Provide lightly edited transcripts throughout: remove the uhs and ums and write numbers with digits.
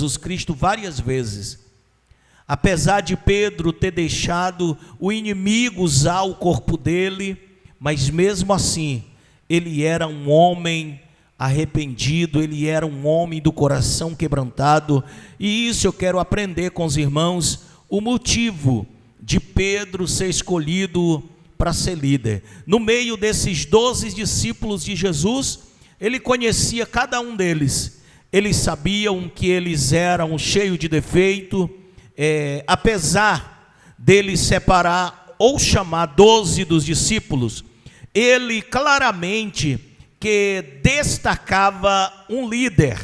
Jesus Cristo várias vezes. Apesar de Pedro ter deixado o inimigo usar o corpo dele, mas mesmo assim, ele era um homem arrependido, ele era um homem do coração quebrantado. E isso eu quero aprender com os irmãos, o motivo de Pedro ser escolhido para ser líder. No meio desses 12 discípulos de Jesus, ele conhecia cada um deles. Eles sabiam que eles eram cheios de defeito. Apesar dele separar ou chamar 12 dos discípulos, ele claramente que destacava um líder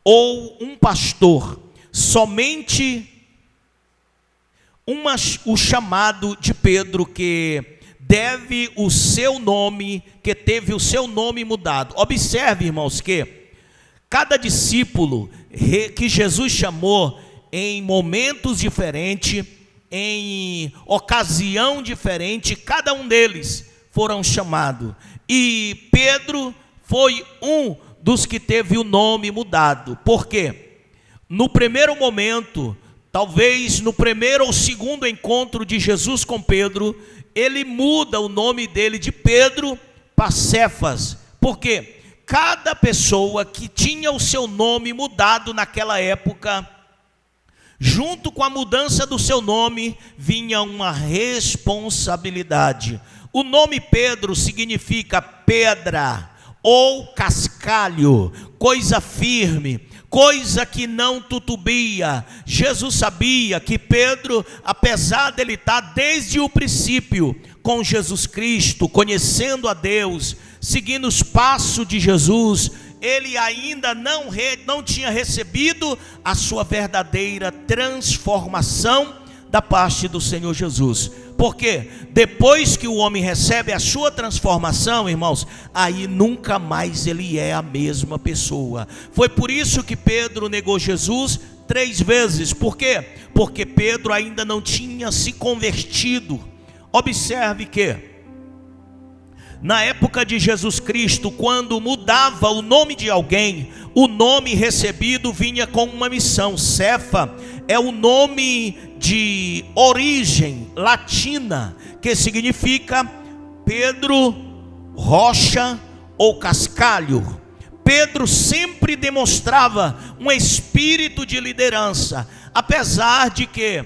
ou um pastor. Somente o chamado de Pedro, que deve o seu nome, que teve o seu nome mudado. Observe, irmãos, que cada discípulo que Jesus chamou em momentos diferentes, em ocasião diferente, cada um deles foram chamados. E Pedro foi um dos que teve o nome mudado. Por quê? No primeiro momento, talvez no primeiro ou segundo encontro de Jesus com Pedro, ele muda o nome dele de Pedro para Cefas. Por quê? Cada pessoa que tinha o seu nome mudado naquela época, junto com a mudança do seu nome, vinha uma responsabilidade. O nome Pedro significa pedra ou cascalho, coisa firme, coisa que não tutubia. Jesus sabia que Pedro, apesar dele estar desde o princípio com Jesus Cristo, conhecendo a Deus, seguindo os passos de Jesus, ele ainda não tinha recebido a sua verdadeira transformação da parte do Senhor Jesus. Porque depois que o homem recebe a sua transformação, irmãos, aí nunca mais ele é a mesma pessoa. Foi por isso que Pedro negou Jesus 3 vezes. Por quê? Porque Pedro ainda não tinha se convertido. Observe que na época de Jesus Cristo, quando mudava o nome de alguém, o nome recebido vinha com uma missão. Cefa é o nome de origem latina, que significa Pedro, rocha ou cascalho. Pedro sempre demonstrava um espírito de liderança, apesar de que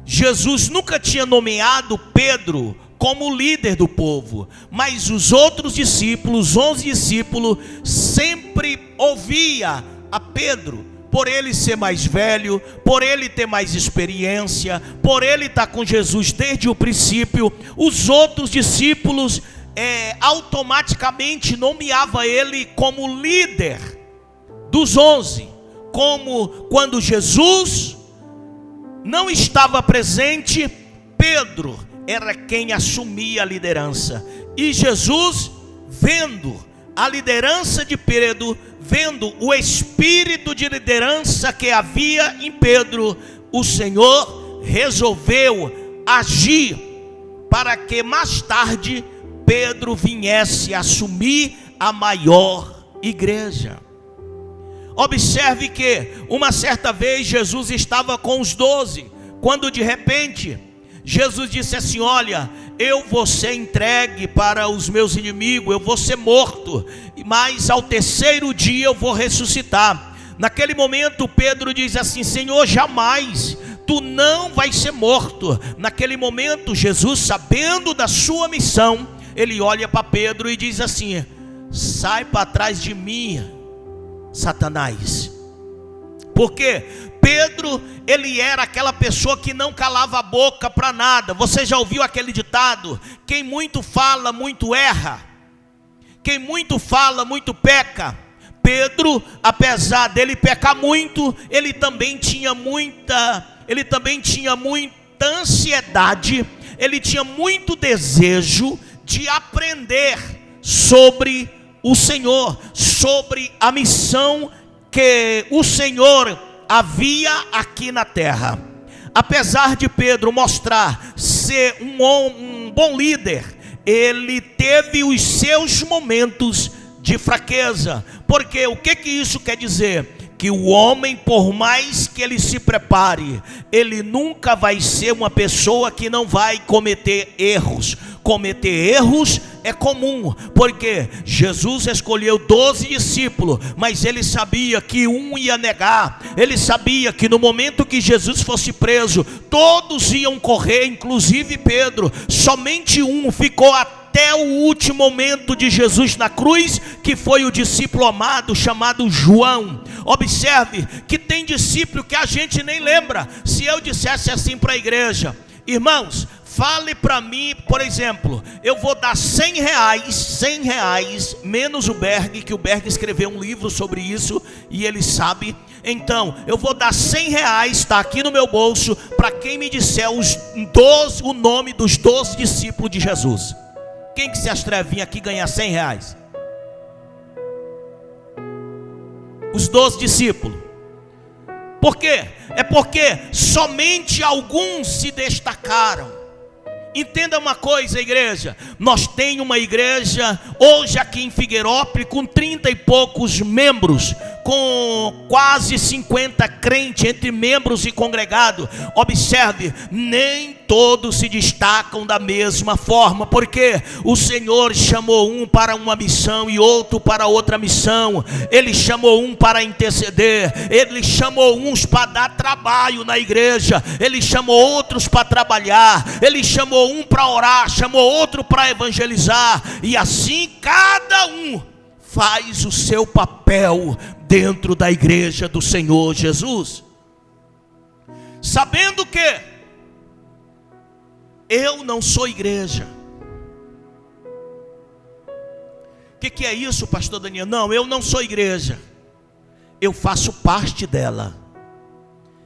Jesus nunca tinha nomeado Pedro como líder do povo, mas os outros discípulos, os 11 discípulos, sempre ouvia a Pedro, por ele ser mais velho, por ele ter mais experiência, por ele estar com Jesus desde o princípio. Os outros discípulos automaticamente nomeavam ele como líder dos 11, como quando Jesus não estava presente, Pedro era quem assumia a liderança. E Jesus, vendo a liderança de Pedro, vendo o espírito de liderança que havia em Pedro, o Senhor resolveu agir para que mais tarde Pedro viesse assumir a maior igreja. Observe que uma certa vez Jesus estava com os 12, quando de repente Jesus disse assim: olha, eu vou ser entregue para os meus inimigos, eu vou ser morto, mas ao terceiro dia eu vou ressuscitar. Naquele momento Pedro diz assim: Senhor, jamais, tu não vais ser morto. Naquele momento Jesus, sabendo da sua missão, ele olha para Pedro e diz assim: sai para trás de mim, Satanás. Porque Pedro, ele era aquela pessoa que não calava a boca para nada. Você já ouviu aquele ditado? Quem muito fala, muito erra. Quem muito fala, muito peca. Pedro, apesar dele pecar muito, ele também tinha muita ansiedade, ele tinha muito desejo de aprender sobre o Senhor, sobre a missão que o Senhor havia aqui na terra. Apesar de Pedro mostrar ser um bom líder, ele teve os seus momentos de fraqueza. Porque o que isso quer dizer? Que que o homem, por mais que ele se prepare, ele nunca vai ser uma pessoa que não vai cometer erros. Cometer erros é comum, porque Jesus escolheu 12 discípulos, mas ele sabia que um ia negar. Ele sabia que no momento que Jesus fosse preso, todos iam correr, inclusive Pedro. Somente um ficou até o último momento de Jesus na cruz, que foi o discípulo amado chamado João. Observe que tem discípulo que a gente nem lembra. Se eu dissesse assim para a igreja: irmãos, fale para mim, por exemplo, eu vou dar 100 reais, menos o Berg, que o Berg escreveu um livro sobre isso, e ele sabe. Então, eu vou dar 100 reais, está aqui no meu bolso, para quem me disser o nome dos 12 discípulos de Jesus. Quem que se atreve a vir aqui ganhar 100 reais? Os 12 discípulos. Por quê? É porque somente alguns se destacaram. Entenda uma coisa, igreja. Nós temos uma igreja hoje aqui em Figueirópolis com 30 e poucos membros, com quase 50 crentes entre membros e congregados. Observe, nem todos se destacam da mesma forma, porque o Senhor chamou um para uma missão e outro para outra missão. Ele chamou um para interceder, ele chamou uns para dar trabalho na igreja, ele chamou outros para trabalhar, ele chamou um para orar, chamou outro para evangelizar, e assim cada um faz o seu papel dentro da igreja do Senhor Jesus, sabendo que eu não sou igreja. O que é isso, pastor Daniel? Não, eu não sou igreja, eu faço parte dela,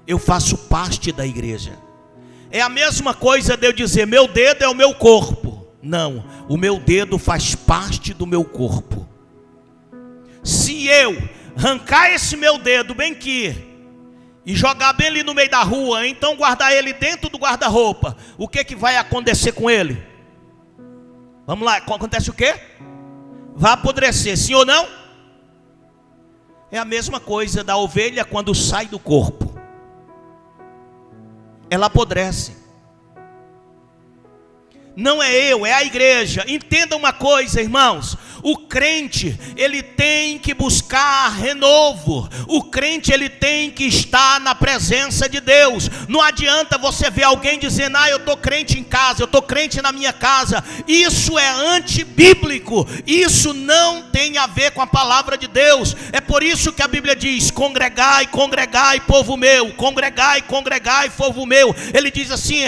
eu faço parte da igreja. É a mesma coisa de eu dizer, meu dedo é o meu corpo. Não, o meu dedo faz parte do meu corpo. Se eu arrancar esse meu dedo bem aqui e jogar bem ali no meio da rua, então guardar ele dentro do guarda-roupa, o que vai acontecer com ele? Vamos lá, acontece o quê? Vai apodrecer, sim ou não? É a mesma coisa da ovelha quando sai do corpo. Ela apodrece. Não é eu, é a igreja. Entenda uma coisa, irmãos. O crente, ele tem que buscar renovo. O crente, ele tem que estar na presença de Deus. Não adianta você ver alguém dizendo, eu estou crente em casa, eu estou crente na minha casa. Isso é antibíblico. Isso não tem a ver com a palavra de Deus. É por isso que a Bíblia diz, congregai, congregai, povo meu. Congregai, congregai, povo meu. Ele diz assim,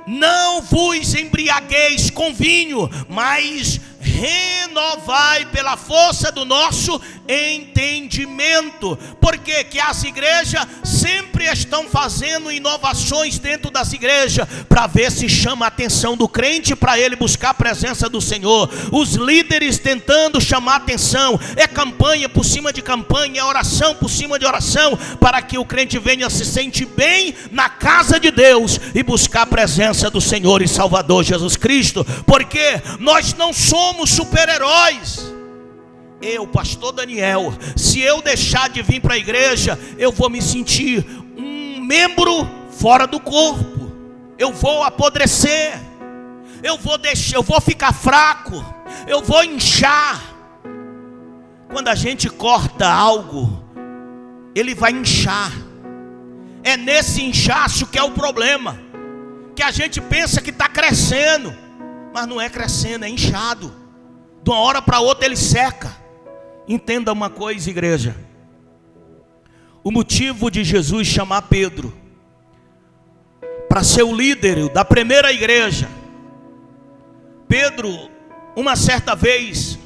não vos embriagueis com vinho, mas renovai pela força do nosso entendimento. Porque que as igrejas sempre estão fazendo inovações dentro das igrejas, para ver se chama a atenção do crente, para ele buscar a presença do Senhor. Os líderes tentando chamar a atenção, é campanha por cima de campanha, é oração por cima de oração, para que o crente venha se sentir bem na casa de Deus e buscar a presença do Senhor e Salvador Jesus Cristo. Porque nós não somos super-heróis. Eu, pastor Daniel, se eu deixar de vir para a igreja, eu vou me sentir um membro fora do corpo. Eu vou apodrecer, eu vou ficar fraco, eu vou inchar. Quando a gente corta algo, ele vai inchar. É nesse inchaço que é o problema, que a gente pensa que está crescendo, mas não é crescendo, é inchado. De uma hora para outra ele seca. Entenda uma coisa, igreja. O motivo de Jesus chamar Pedro para ser o líder da primeira igreja. Pedro, uma certa vez,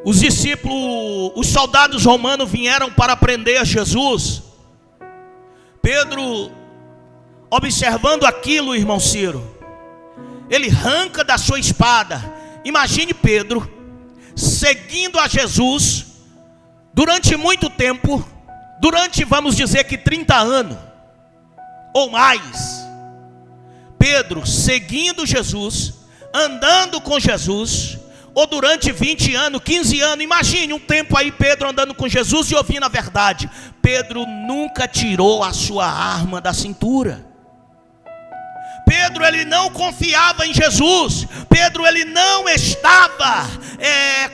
os discípulos, os soldados romanos vieram para prender Jesus. Pedro, observando aquilo, irmão Ciro, ele arranca da sua espada. Imagine Pedro seguindo a Jesus durante muito tempo, durante, vamos dizer que 30 anos ou mais. Pedro seguindo Jesus, andando com Jesus, ou durante 20 anos, 15 anos. Imagine um tempo aí Pedro andando com Jesus e ouvindo a verdade. Pedro nunca tirou a sua arma da cintura. Pedro, ele não confiava em Jesus. Pedro, ele não estava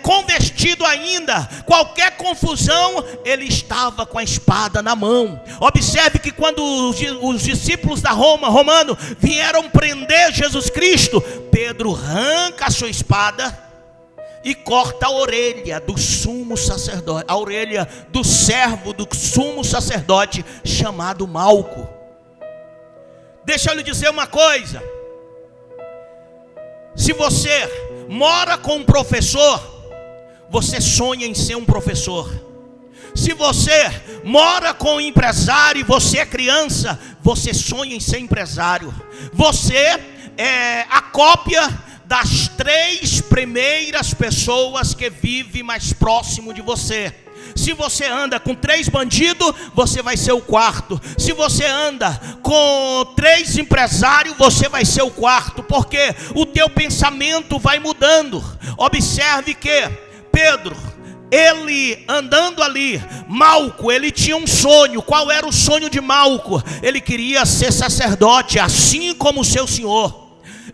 convertido ainda. Qualquer confusão, ele estava com a espada na mão. Observe que quando os discípulos da romano vieram prender Jesus Cristo, Pedro arranca a sua espada e corta a orelha do sumo sacerdote, a orelha do servo do sumo sacerdote chamado Malco. Deixa eu lhe dizer uma coisa: se você mora com um professor, você sonha em ser um professor. Se você mora com um empresário e você é criança, você sonha em ser empresário. Você é a cópia das 3 primeiras pessoas que vivem mais próximo de você. Se você anda com 3 bandidos, você vai ser o 4. Se você anda com 3 empresários, você vai ser o 4. Porque o teu pensamento vai mudando. Observe que Pedro, ele andando ali, Malco, ele tinha um sonho. Qual era o sonho de Malco? Ele queria ser sacerdote, assim como o seu senhor.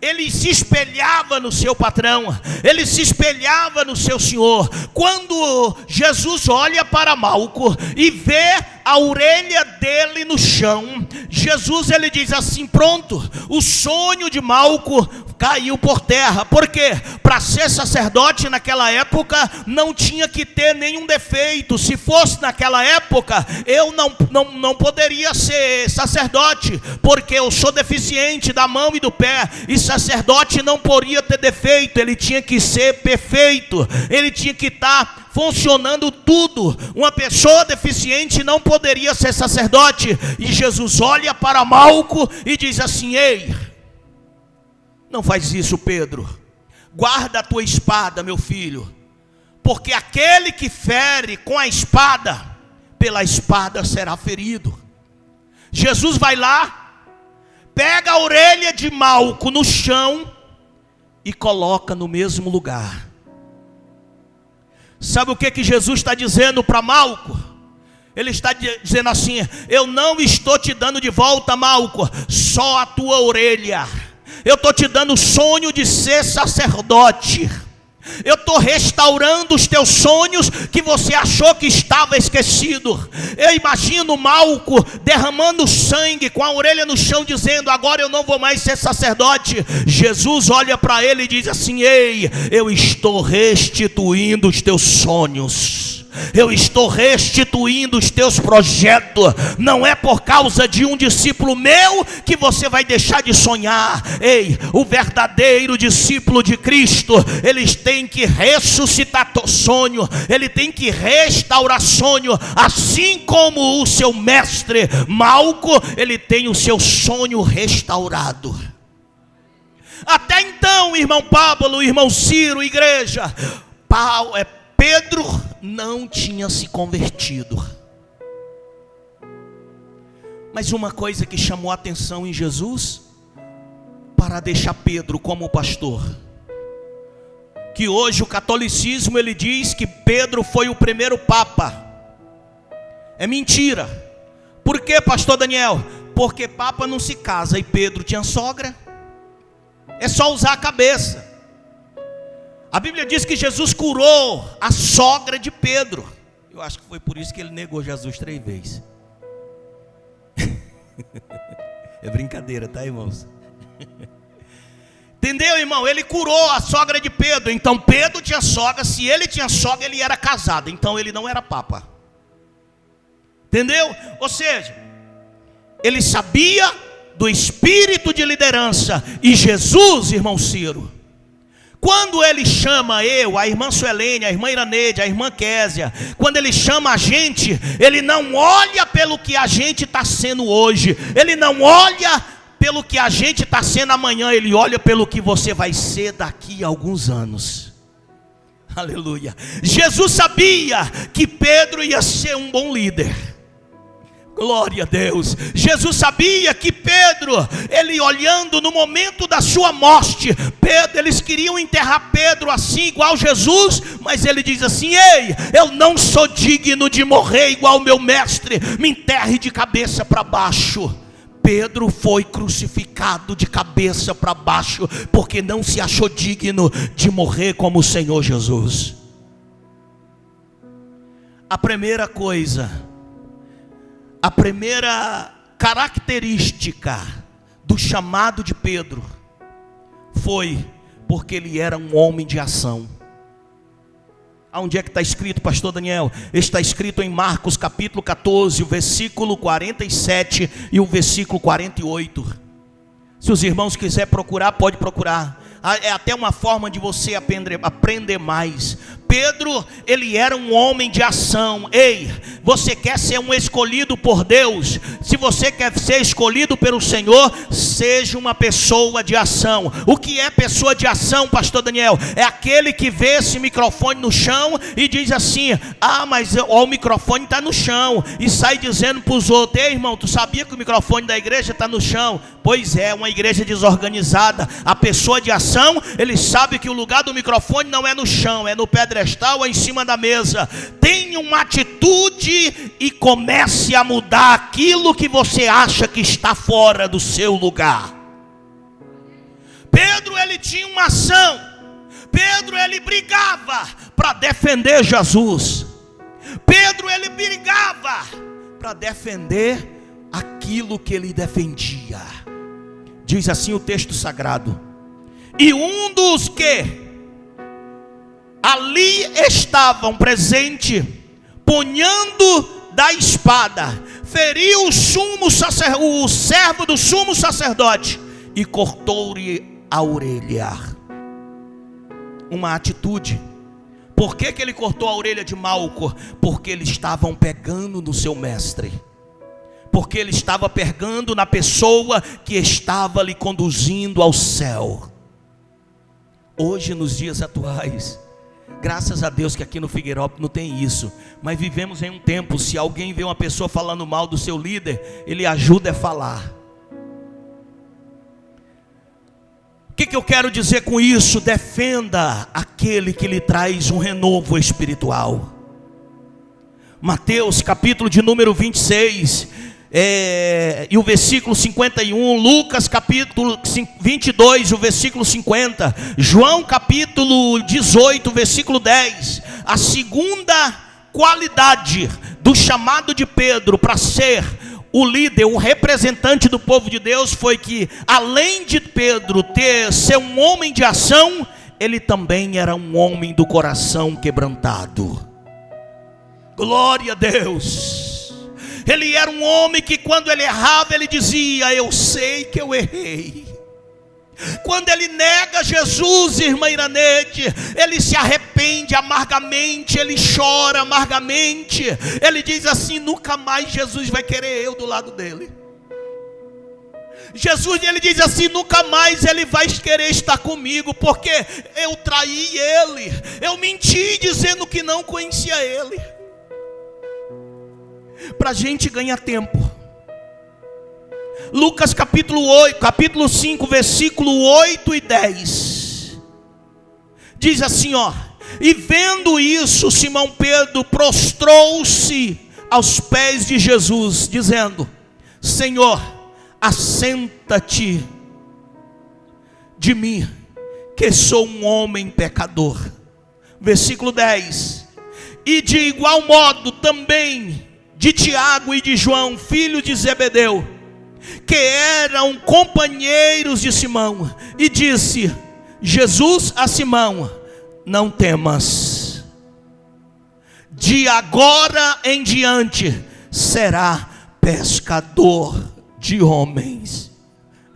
Ele se espelhava no seu patrão, ele se espelhava no seu senhor. Quando Jesus olha para Malco e vê a orelha dele no chão, Jesus, ele diz assim: pronto, o sonho de Malco caiu por terra. Porque para ser sacerdote naquela época não tinha que ter nenhum defeito. Se fosse naquela época, eu não poderia ser sacerdote, porque eu sou deficiente da mão e do pé. E sacerdote não poderia ter defeito, ele tinha que ser perfeito, ele tinha que estar funcionando tudo. Uma pessoa deficiente não poderia ser sacerdote. E Jesus olha para Malco e diz assim: ei, não faz isso, Pedro. Guarda a tua espada, meu filho, porque aquele que fere com a espada, pela espada será ferido. Jesus vai lá, pega a orelha de Malco no chão e coloca no mesmo lugar. Sabe o que Jesus está dizendo para Malco? Ele está dizendo assim: eu não estou te dando de volta, Malco, só a tua orelha. Eu estou te dando o sonho de ser sacerdote. Eu estou restaurando os teus sonhos que você achou que estava esquecido. Eu imagino Malco derramando sangue, com a orelha no chão, dizendo: agora eu não vou mais ser sacerdote. Jesus olha para ele e diz assim: ei, eu estou restituindo os teus sonhos. Eu estou restituindo os teus projetos. Não é por causa de um discípulo meu que você vai deixar de sonhar. Ei, o verdadeiro discípulo de Cristo, eles têm que ressuscitar sonho, ele tem que restaurar sonho, assim como o seu mestre Malco, ele tem o seu sonho restaurado. Até então, irmão Pablo, irmão Ciro, igreja, Pedro não tinha se convertido. Mas uma coisa que chamou a atenção em Jesus, para deixar Pedro como pastor, que hoje o catolicismo ele diz que Pedro foi o primeiro papa. É mentira. Por quê, pastor Daniel? Porque papa não se casa e Pedro tinha sogra. É só usar a cabeça. A Bíblia diz que Jesus curou a sogra de Pedro. Eu acho que foi por isso que ele negou Jesus 3 vezes. É brincadeira, tá, irmãos? Entendeu, irmão? Ele curou a sogra de Pedro. Então Pedro tinha sogra. Se ele tinha sogra, ele era casado. Então ele não era papa. Entendeu? Ou seja, ele sabia do espírito de liderança. E Jesus, irmão Ciro, quando ele chama a irmã Suelene, a irmã Iraneide, a irmã Késia, quando ele chama a gente, ele não olha pelo que a gente está sendo hoje, ele não olha pelo que a gente está sendo amanhã, ele olha pelo que você vai ser daqui a alguns anos. Aleluia. Jesus sabia que Pedro ia ser um bom líder. Glória a Deus. Jesus sabia que Pedro, ele olhando no momento da sua morte, eles queriam enterrar Pedro assim, igual Jesus, mas ele diz assim: ei, eu não sou digno de morrer igual meu mestre, me enterre de cabeça para baixo. Pedro foi crucificado de cabeça para baixo, porque não se achou digno de morrer como o Senhor Jesus. A primeira coisa, a primeira característica do chamado de Pedro foi porque ele era um homem de ação. Aonde é que está escrito, pastor Daniel? Está escrito em Marcos capítulo 14, o versículo 47 e o versículo 48. Se os irmãos quiserem procurar, pode procurar. É até uma forma de você aprender mais. Pedro, ele era um homem de ação. Ei, você quer ser um escolhido por Deus? Se você quer ser escolhido pelo Senhor, seja uma pessoa de ação. O que é pessoa de ação, pastor Daniel? É aquele que vê esse microfone no chão e diz assim: ah, mas o microfone está no chão, e sai dizendo para os outros: ei, irmão, tu sabia que o microfone da igreja está no chão? Pois é, uma igreja desorganizada. A pessoa de ação, ele sabe que o lugar do microfone não é no chão, é no pedestal ou em cima da mesa. Tenha uma atitude e comece a mudar aquilo que você acha que está fora do seu lugar. Pedro, ele tinha uma ação. Pedro, ele brigava para defender Jesus. Pedro, ele brigava para defender aquilo que ele defendia. Diz assim o texto sagrado: e um dos que ali estavam presentes, punhando da espada, feriu o servo do sumo sacerdote e cortou-lhe a orelha. Uma atitude. Por que ele cortou a orelha de Malco? Porque eles estavam pegando no seu mestre, porque ele estava pegando na pessoa que estava lhe conduzindo ao céu. Hoje, nos dias atuais, graças a Deus que aqui no Figueirópolis não tem isso, mas vivemos em um tempo, se alguém vê uma pessoa falando mal do seu líder, ele ajuda a falar. O que eu quero dizer com isso? Defenda aquele que lhe traz um renovo espiritual. Mateus capítulo de número 26, e o versículo 51, Lucas capítulo 22, o versículo 50, João capítulo 18, versículo 10. A segunda qualidade do chamado de Pedro para ser o líder, o representante do povo de Deus, foi que, além de Pedro ser um homem de ação, ele também era um homem do coração quebrantado. Glória a Deus. Ele era um homem que, quando ele errava, ele dizia: eu sei que eu errei. Quando ele nega Jesus, irmã Iranete, ele se arrepende amargamente, ele chora amargamente. Ele diz assim: nunca mais Jesus vai querer eu do lado dele. Jesus, ele diz assim: nunca mais ele vai querer estar comigo, porque eu traí ele, eu menti dizendo que não conhecia ele. Para a gente ganhar tempo, Lucas capítulo 5, versículo 8 e 10, diz assim, ó: e vendo isso, Simão Pedro prostrou-se aos pés de Jesus, dizendo: Senhor, assenta-te de mim, que sou um homem pecador. Versículo 10: e de igual modo também de Tiago e de João, filho de Zebedeu, que eram companheiros de Simão. E disse Jesus a Simão: não temas, de agora em diante será pescador de homens.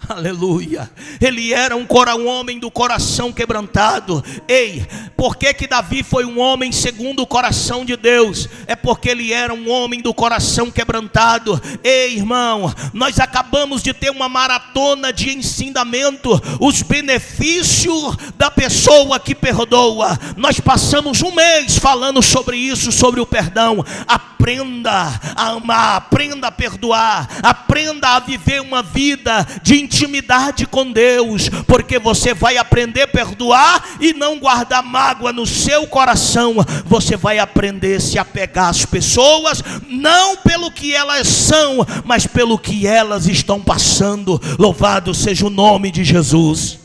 Aleluia. Ele era um homem do coração quebrantado. Ei, por que Davi foi um homem segundo o coração de Deus? É porque ele era um homem do coração quebrantado. Ei, irmão, nós acabamos de ter uma maratona de ensinamento, os benefícios da pessoa que perdoa. Nós passamos um mês falando sobre isso, sobre o perdão. Aprenda a amar, aprenda a perdoar, aprenda a viver uma vida de intimidade com Deus, porque você vai aprender a perdoar e não guardar mágoa no seu coração. Você vai aprender a se apegar às pessoas, não pelo que elas são, mas pelo que elas estão passando. Louvado seja o nome de Jesus.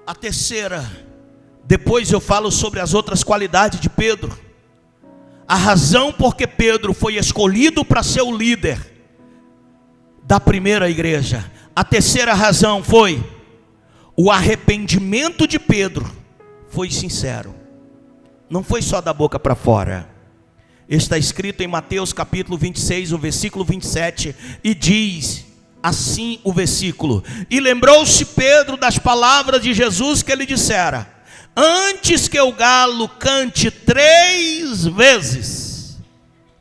A terceira, depois eu falo sobre as outras qualidades de Pedro. A razão porque Pedro foi escolhido para ser o líder da primeira igreja. A terceira razão foi: o arrependimento de Pedro foi sincero. Não foi só da boca para fora. Está escrito em Mateus capítulo 26, o versículo 27, e diz assim o versículo: e lembrou-se Pedro das palavras de Jesus que ele dissera: antes que o galo cante 3 vezes,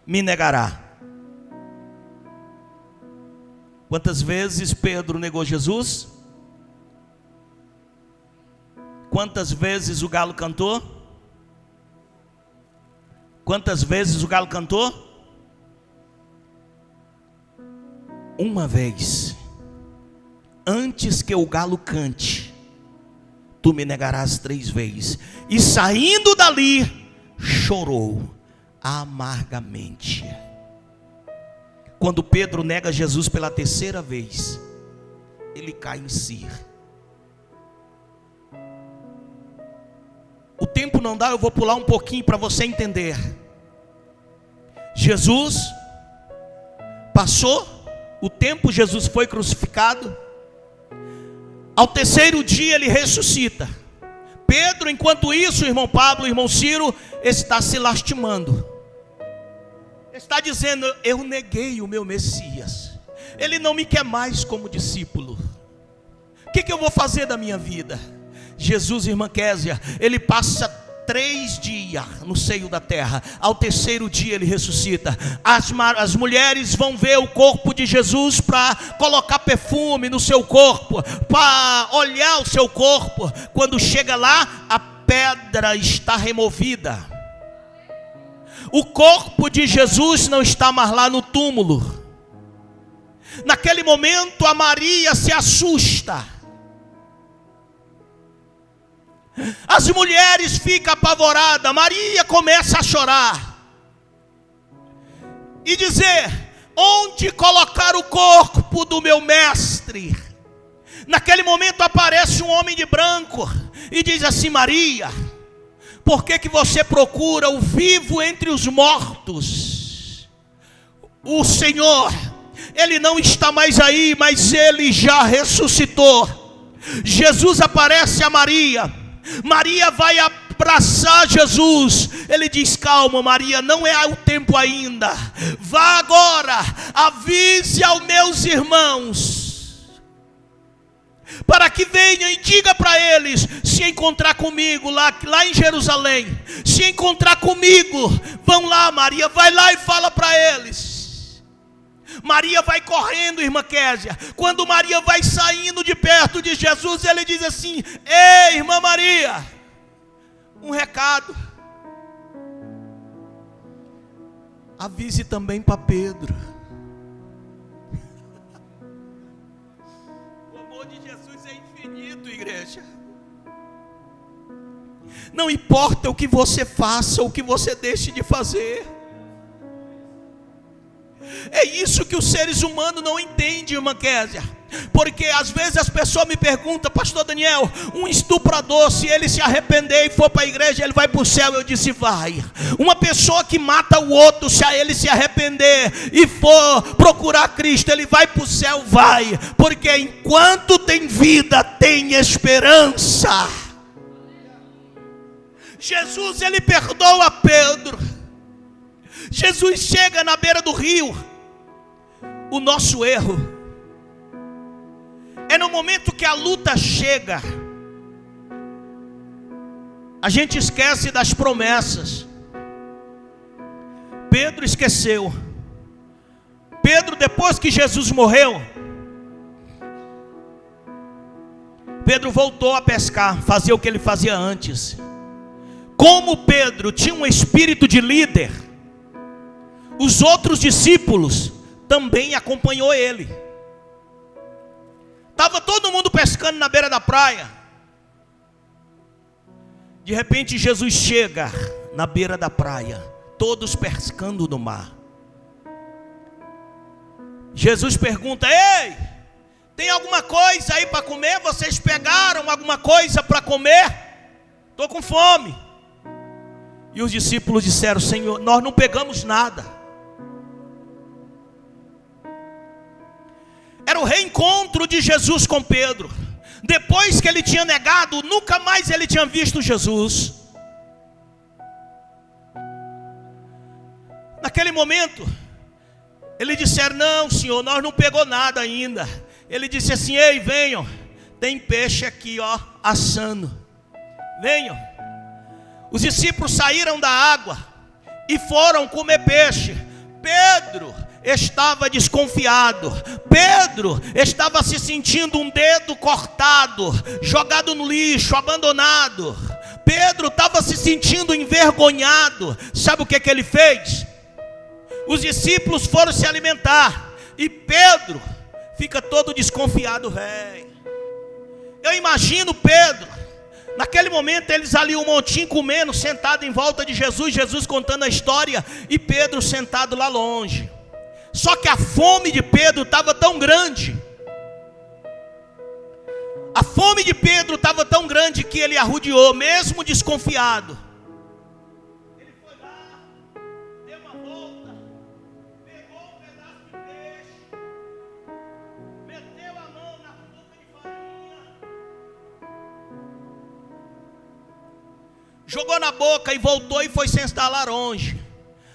me negará. Quantas vezes Pedro negou Jesus? Quantas vezes o galo cantou? Quantas vezes o galo cantou? Uma vez. Antes que o galo cante, tu me negarás 3 vezes. E saindo dali, chorou amargamente. Quando Pedro nega Jesus pela terceira vez, ele cai em si. O tempo não dá, eu vou pular um pouquinho para você entender. Jesus passou o tempo, Jesus foi crucificado. Ao terceiro dia ele ressuscita. Pedro, enquanto isso, o irmão Pablo, o irmão Ciro, está se lastimando. Está dizendo: eu neguei o meu Messias, ele não me quer mais como discípulo. O que eu vou fazer da minha vida? Jesus, irmã Késia, ele passa 3 dias no seio da terra. Ao terceiro dia ele ressuscita. As mulheres vão ver o corpo de Jesus para colocar perfume no seu corpo, para olhar o seu corpo. Quando chega lá, a pedra está removida. O corpo de Jesus não está mais lá no túmulo. Naquele momento a Maria se assusta. As mulheres ficam apavoradas. Maria começa a chorar e dizer: onde colocar o corpo do meu mestre? Naquele momento aparece um homem de branco e diz assim: Maria, por que você procura o vivo entre os mortos? O Senhor, ele não está mais aí, mas ele já ressuscitou. Jesus aparece a Maria. Maria vai abraçar Jesus. Ele diz: calma, Maria, não é o tempo ainda. Vá agora, avise aos meus irmãos, para que venham e diga para eles: se encontrar comigo lá em Jerusalém, se encontrar comigo, vão lá. Maria vai lá e fala para eles. Maria vai correndo, irmã Késia. Quando Maria vai saindo de perto de Jesus, ele diz assim: ei, irmã Maria, um recado. Avise também para Pedro. O amor de Jesus é infinito, igreja. Não importa o que você faça, o que você deixe de fazer. É isso que os seres humanos não entendem, irmã Késia. Porque às vezes as pessoas me perguntam: pastor Daniel, um estuprador, se ele se arrepender e for para a igreja, ele vai para o céu? Eu disse: vai. Uma pessoa que mata o outro, se ele se arrepender e for procurar Cristo, ele vai para o céu? Vai. Porque enquanto tem vida, tem esperança. Jesus, ele perdoa Pedro. Jesus chega na beira do rio O nosso erro é no momento que a luta chega, a gente esquece das promessas. Pedro esqueceu. Pedro, depois que Jesus morreu, Pedro voltou a pescar, fazer o que ele fazia antes. Como Pedro tinha um espírito de líder, os outros discípulos também acompanhou ele. Estava todo mundo pescando na beira da praia. De repente Jesus chega na beira da praia, todos pescando no mar. Jesus pergunta: ei, tem alguma coisa aí para comer? Vocês pegaram alguma coisa para comer? Estou com fome. E os discípulos disseram: Senhor, nós não pegamos nada. Era o reencontro de Jesus com Pedro. Depois que ele tinha negado, nunca mais ele tinha visto Jesus. Naquele momento, eles disseram: não, Senhor, nós não pegou nada ainda. Ele disse assim: ei, venham, tem peixe aqui, ó, assando. Venham. Os discípulos saíram da água e foram comer peixe. Pedro estava desconfiado. Pedro estava se sentindo um dedo cortado, jogado no lixo, abandonado. Pedro estava se sentindo envergonhado. Sabe o que ele fez? Os discípulos foram se alimentar e Pedro fica todo desconfiado, velho. Eu imagino Pedro, naquele momento eles ali um montinho comendo, sentado em volta de Jesus, Jesus contando a história e Pedro sentado lá longe. Só que a fome de Pedro estava tão grande. A fome de Pedro estava tão grande que ele arrodeou, mesmo desconfiado. Ele foi lá, deu uma volta, pegou um pedaço de peixe, meteu a mão na cuca de farinha, jogou na boca e voltou e foi sentar lá longe.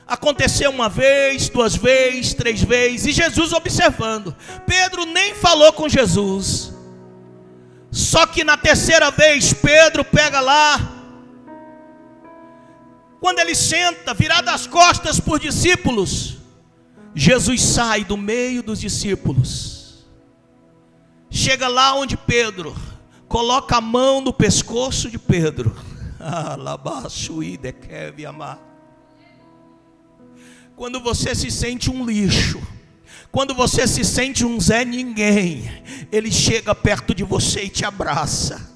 Aconteceu uma vez, duas vezes, três vezes, e Jesus observando. Pedro nem falou com Jesus. Só que na terceira vez, Pedro pega lá. Quando ele senta, virado as costas por discípulos, Jesus sai do meio dos discípulos. Chega lá onde Pedro, coloca a mão no pescoço de Pedro. Quando você se sente um lixo, quando você se sente um Zé Ninguém, Ele chega perto de você e te abraça.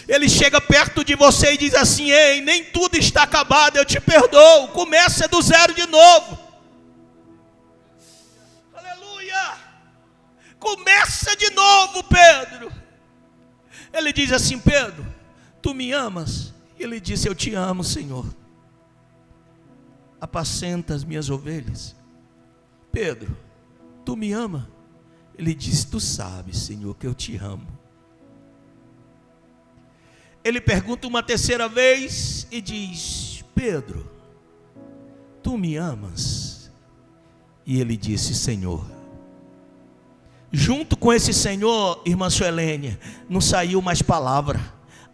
Ele chega perto de você e diz assim: ei, nem tudo está acabado, eu te perdoo, começa do zero de novo. Aleluia! Começa de novo, Pedro. Ele diz assim: Pedro, tu me amas? Ele disse: eu te amo, Senhor. Apacenta as minhas ovelhas. Pedro, tu me ama? Ele disse: tu sabes, Senhor, que eu te amo. Ele pergunta uma terceira vez e diz: Pedro, tu me amas? E ele disse: Senhor. Junto com esse Senhor, irmã Suelene, não saiu mais palavra.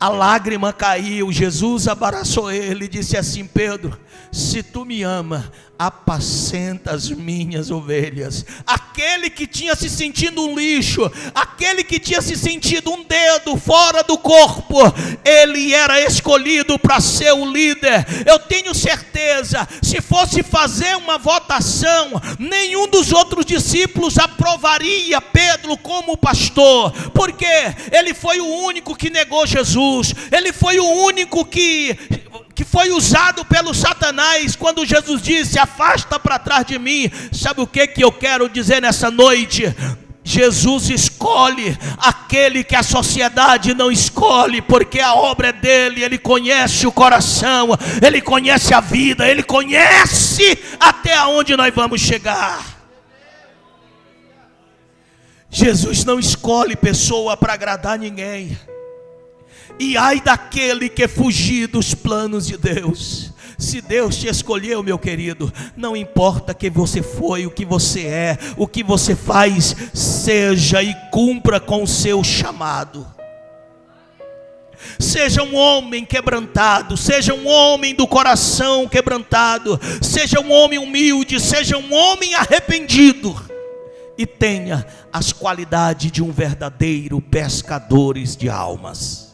A lágrima caiu, Jesus abraçou ele e disse assim: Pedro, se tu me ama, apacenta as minhas ovelhas. Aquele que tinha se sentido um lixo, aquele que tinha se sentido um dedo fora do corpo, ele era escolhido para ser o líder. Eu tenho certeza, se fosse fazer uma votação, nenhum dos outros discípulos aprovaria Pedro como pastor, porque ele foi o único que negou Jesus, ele foi o único que foi usado pelo Satanás, quando Jesus disse: afasta para trás de mim. Sabe o que eu quero dizer nessa noite? Jesus escolhe aquele que a sociedade não escolhe, porque a obra é dele. Ele conhece o coração, ele conhece a vida, ele conhece até onde nós vamos chegar. Jesus não escolhe pessoa para agradar ninguém. E ai daquele que fugir dos planos de Deus. Se Deus te escolheu, meu querido, não importa quem você foi, o que você é, o que você faz, seja e cumpra com o seu chamado. Seja um homem quebrantado, seja um homem do coração quebrantado, seja um homem humilde, seja um homem arrependido, e tenha as qualidades de um verdadeiro pescador de almas.